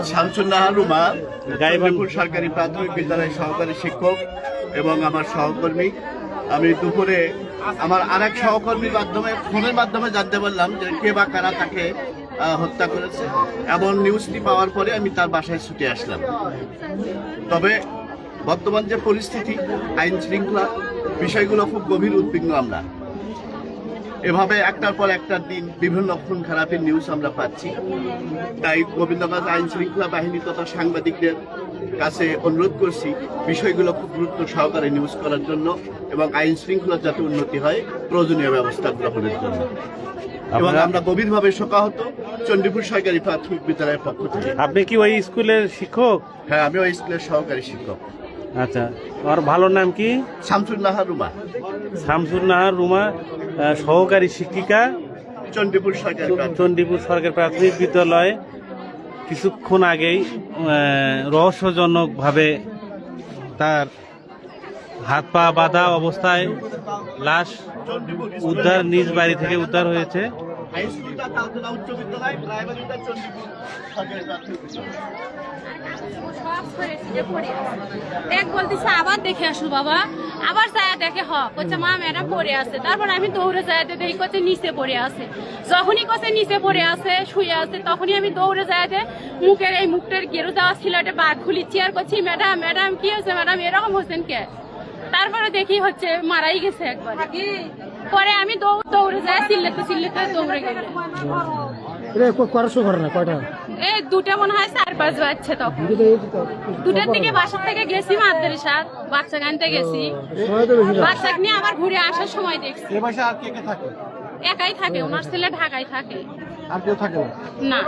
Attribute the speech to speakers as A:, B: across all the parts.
A: শামসুন্নাহার রুমা, গাইবান্ধা সরকারি প্রাথমিক বিদ্যালয়ের সহকারী শিক্ষক এবং আমার সহকর্মী। আমি দুপুরে আমার আরেক সহকর্মীর মাধ্যমে ফোনের মাধ্যমে জানতে পারলাম যে কে বা কারা তাকে হত্যা করেছে। এমন নিউজটি পাওয়ার পরে আমি তার বাসায় ছুটে আসলাম। তবে বর্তমান যে পরিস্থিতি, আইন শৃঙ্খলা বিষয়গুলো খুব গভীর উদ্বিগ্ন আমরা। এভাবে একটার পর একটা দিন বিভিন্ন খুন খারাপের নিউজ আমরা পাচ্ছি। তাই গোবিন্দগঞ্জ আইন শৃঙ্খলা বাহিনী তথা সাংবাদিকদের কাছে অনুরোধ করছি বিষয়গুলো খুব গুরুত্ব সহকারে নিউজ করার জন্য এবং আইন শৃঙ্খলা যাতে উন্নতি হয় প্রয়োজনীয় ব্যবস্থা গ্রহণের জন্য। এবং আমরা গভীরভাবে শোকাহত চণ্ডীপুর সরকারি প্রাথমিক বিদ্যালয়ের পক্ষ থেকে।
B: আপনি কি ওই স্কুলের শিক্ষক?
A: হ্যাঁ, আমি ওই স্কুলের সহকারী শিক্ষক।
B: আচ্ছা, আর ভালো নাম কি?
A: শামসুন্নাহার রুমা।
B: শামসুন্নাহার রুমা, সহকারী শিক্ষিকা,
A: চণ্ডীপুর
B: সরকারি প্রাথমিক বিদ্যালয়ে। কিছুক্ষণ আগেই রহস্যজনকভাবে তার হাত পা বাঁধা অবস্থায় লাশ উদ্ধার, নিজ বাড়ি থেকে উদ্ধার হয়েছে।
C: আবার দেখে আসো বাবা, আবার যায় দেখে হচ্ছে মা ম্যাডাম পড়ে আছে। তারপর আমি দৌড়ে যায় দেখি করছে নিচে পড়ে আছে। যখনই করছে নিচে পড়ে আছে শুয়ে আছে, তখনই আমি দৌড়ে যায় মুখের এই মুখটার গেরো যাওয়া ছিল একটা বার খুলিছি আর করছি ম্যাডাম ম্যাডাম কি হয়েছে ম্যাডাম, এরকম হচ্ছেন কে? তারপরে দেখি হচ্ছে মারাই গেছে একবার। পরে আমি দৌড়ে যায় চিল্লাতে দৌড়ে গেল। এই দুটা মনে হয় 4-5 বাজছে তখন। 2টার দিকে বাসার থেকে গেছি মাদ্রাসা, বাচ্চা আনতে গেছি। বাচ্চা নিয়ে আবার ঘুরে আসার সময় দেখছি। একাই থাকে, ওনার ছেলে ঢাকায় থাকে।
D: আর কেউ থাকে
C: না?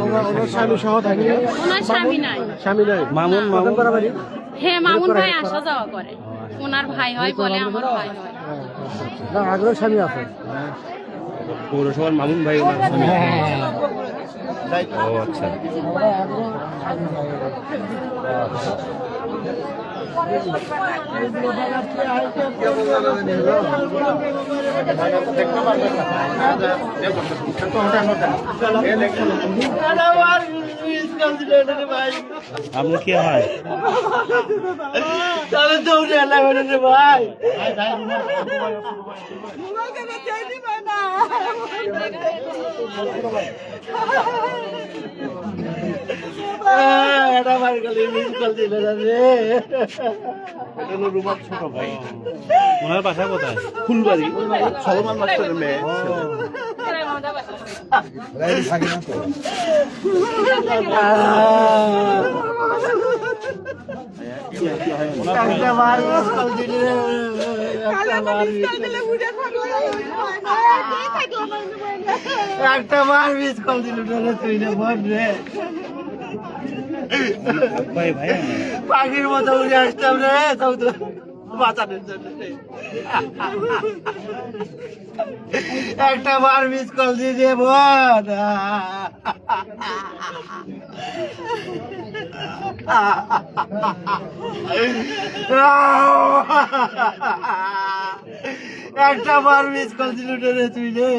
D: ওনার স্বামী সহ থাকে?
C: ওনার স্বামী নাই।
B: মামুন
C: হ্যাঁ, মামুন ভাই আসা যাওয়া করে। ওনার ভাই হয় বলে আমার ভাই হয়।
D: আগ্রহ স্বামী আছে
B: পৌরসভার মামুন ভাই। ও আচ্ছা। আপনি কি হয়?
A: ভাই এটা ভাই গলি মিস কল দিল রে। এটা হলো রুমার ছোট ভাই।
B: ওনার বাসা কোথায়?
A: ফুলবাড়ি, সলমান মাস্টারের মেয়ে। একটা বার মিস কল দিল তুই না বল রে। পাখির মতো উড়ে আসতাম রে বাঁচানোর জন্য। একটা বার মিস কল দিয়ে দে বোন। একটা বার মিস কল দিল রে তুই রে।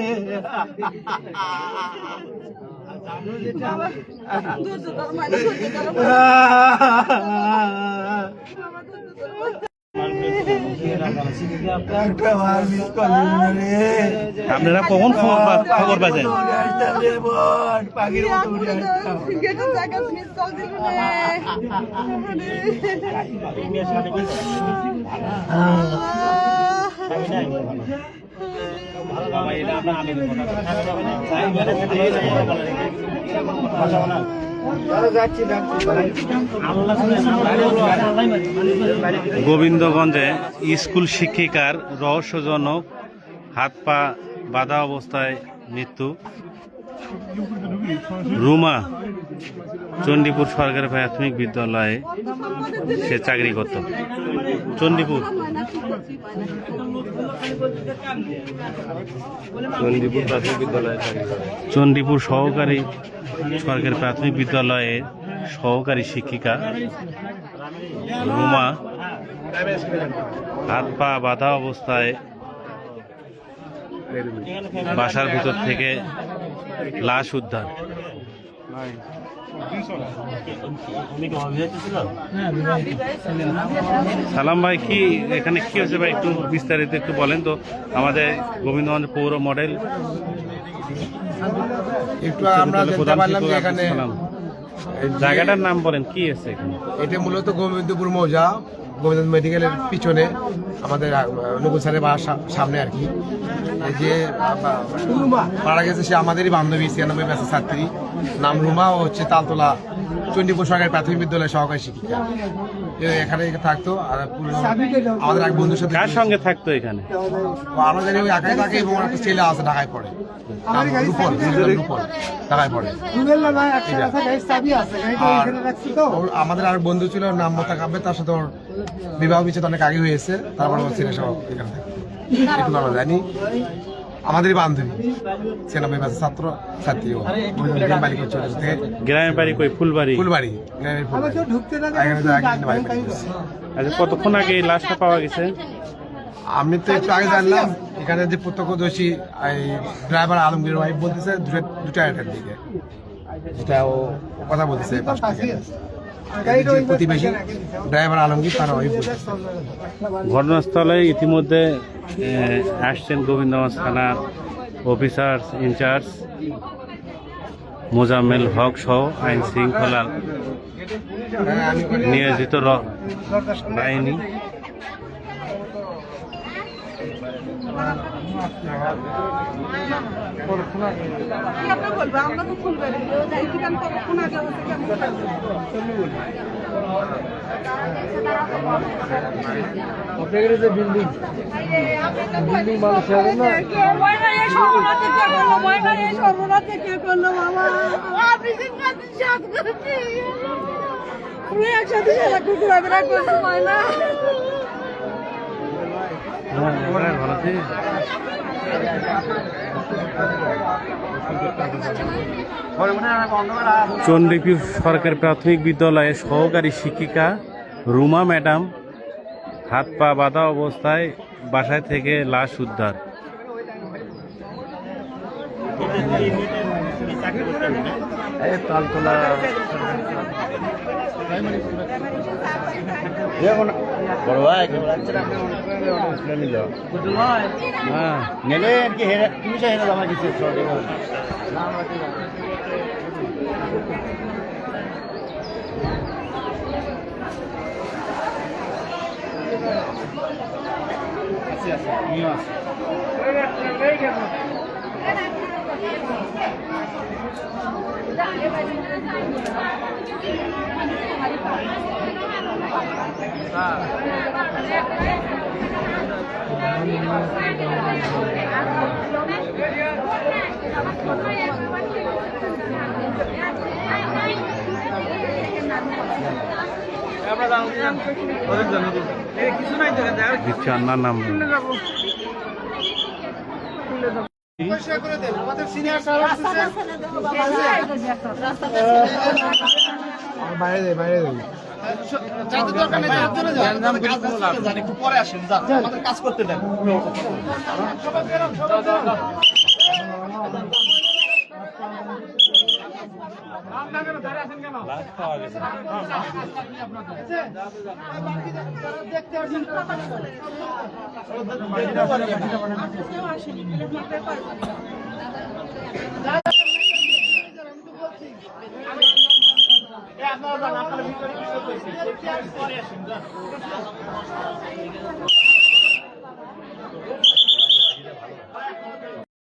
B: আপনারা কখন খবর পাচ্ছেন?
A: পাখির মতো উড়ে আসতাম।
B: গোবিন্দগঞ্জে স্কুল শিক্ষিকার রহস্যজনক হাত পা বাঁধা অবস্থায় মৃত্যু। রুমা চণ্ডীপুর সরকারি প্রাথমিক বিদ্যালয়ে সে চাকরি করত। চণ্ডীপুর সহকারী সরকারি প্রাথমিক বিদ্যালয়ে সহকারী শিক্ষিকা রুমা হাত পা বাঁধা অবস্থায় বাসার ভিতর থেকে লাশ উদ্ধার। সালাম ভাই, কি এখানে কি হয়েছে ভাই, একটু বিস্তারিত একটু বলেন তো আমাদের গোবিন্দগঞ্জ পৌর মডেল
E: একটু আমরা জানতে পারলাম যে এখানে
B: জায়গাটার নাম বলেন, কি আছে এখানে?
E: এটা মূলত গোবিন্দপুর মৌজা, গোবিন্দ মেডিকেলের পিছনে আমাদের নকুল স্যারের বাসার সামনে আর কি। এই যে মারা গেছে সে আমাদেরই বান্ধবী, 96 ব্যাচের ছাত্রী, নাম রুমা, ও হচ্ছে তালতলা চণ্ডীপুর সরকারি প্রাথমিক বিদ্যালয়ের সহকারী শিক্ষিকা। এখানে থাকতো আর আমাদের এক বন্ধুর সাথে।
B: কার সঙ্গে থাকতো এখানে?
E: আমরা জানি ওই একাই থাকে এবং একটা ছেলে আছে ঢাকায় পড়ে, রূপল ঢাকায় পড়ে। আর আমাদের আর বন্ধু ছিল নাম মোতাকাব্বে, তার সাথে ওর বিবাহ বিচ্ছেদ অনেক আগে হয়েছে, তারপরে ওর ছেলে সব এখানে থাকে। এটুকু আমরা জানি। আমাদেরই বান্ধবী, 96 ব্যাচের ছাত্রী, ও বালিকা উচ্চ বিদ্যালয় থেকে।
B: গ্রামের বাড়ি কই? ফুলবাড়ি।
E: ফুলবাড়ি, গ্রামের ফুলবাড়ি। এখানে তো একদিন বাড়ি করেছে।
B: আচ্ছা, কতক্ষণ আগে এই লাশটা পাওয়া গেছে?
E: আমি তো একটু আগে জানলাম, এখানে যে প্রত্যক্ষদর্শী ড্রাইভার আলমগীর ওয়াইফ বলতেছে দুটা এটার দিকে, যেটা ও কথা বলতেছে পাশ থেকে। যে প্রতিবেশী ড্রাইভার আলমগীর তার ওয়াইফ বলতেছে।
B: ঘটনাস্থলে ইতিমধ্যে আসছেন গোবিন্দগঞ্জ থানার অফিসার ইনচার্জ মোজাম্মেল হক সহ আইন শৃঙ্খলা নিয়োজিত বাহিনী।
D: বিল্ডিং মানুষের না
B: ভালো আছে। চণ্ডীপুর সরকারি প্রাথমিক বিদ্যালয়ের সহকারী শিক্ষিকা রুমা ম্যাডাম হাত পা বাঁধা অবস্থায় বাসায় থেকে লাশ উদ্ধার। নাম
E: বাইরে বাইরে
A: পরে আসেন, আমাদের কাজ করতে দেন। আপনারা ভিতরে